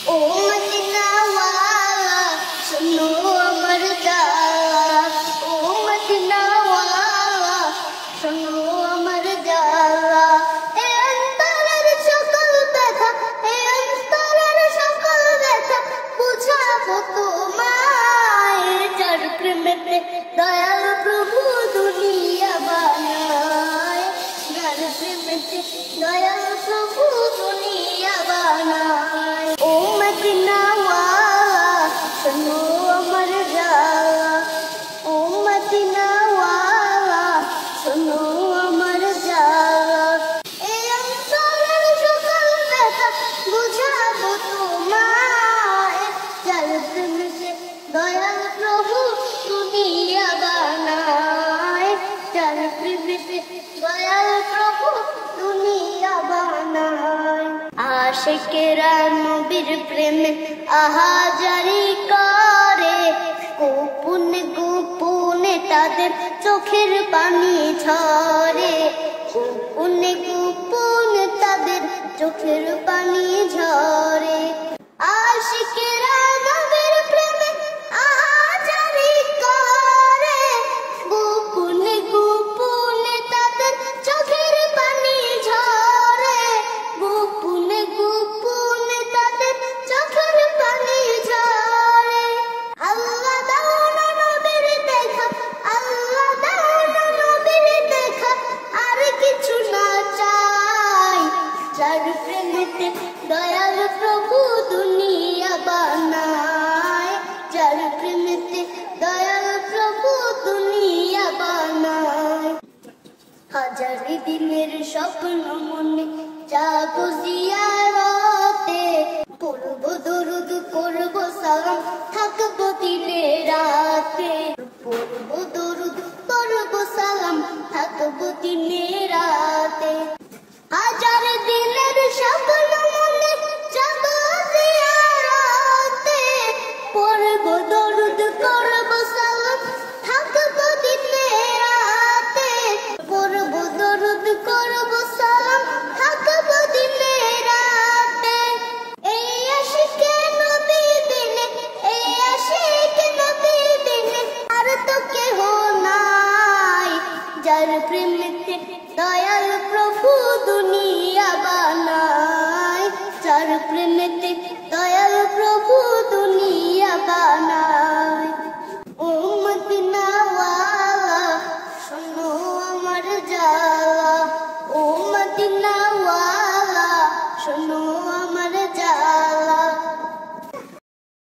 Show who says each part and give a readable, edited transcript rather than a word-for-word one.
Speaker 1: ओ Medina वाला सुनो अमर जाला, ओ मदीना वाला सुनो अमर जाला। ए अंतरेर सकल व्यथा, ए अंतरेर सकल व्यथा बुझाबो তোমায়, যার প্রেমেতে দয়াল প্রভু দুনিয়া বানায়, যার প্রেমেতে দয়াল প্রভু দুনিয়া বানায়। ও মদিনা ওয়ালা শোনো আমার জ্বালা, ও মদিনা ওয়ালা শোনো আমার জ্বালা। এই অন্তরের সকল ব্যথা বুঝাবো তোমায়, যার প্রেমেতে দয়াল প্রভু দুনিয়া বানায়, যার প্রেমেতে দয়াল প্রভু দুনিয়া বানায়। আশিকেরা নবীর প্রেমে আহাজারি করে, গোপনে গোপনে তাদের চোখের পানি ঝরে, গোপনে গোপনে তাদের চোখের পানি ঝরে। আশিকেরা নবীর প্রেমে আহাজারি করে, গোপনে গোপনে তাদের চোখের পানি ঝরে, গোপনে গোপনে তাদের চোখের পানি ঝরে। আল্লাহ দাও না নবীর দেখা, আল্লাহ দাও না নবীর দেখা, আর কিছু না চাই, যার প্রেমেতে দয়াল প্রভু দুনিয়া বানায়, যার প্রেমেতে দয়াল প্রভু দুনিয়া বানায়। হাজারি দিনের স্বপ্ন মনে যাব জিয়ারতে, পড়ব দরুদ করব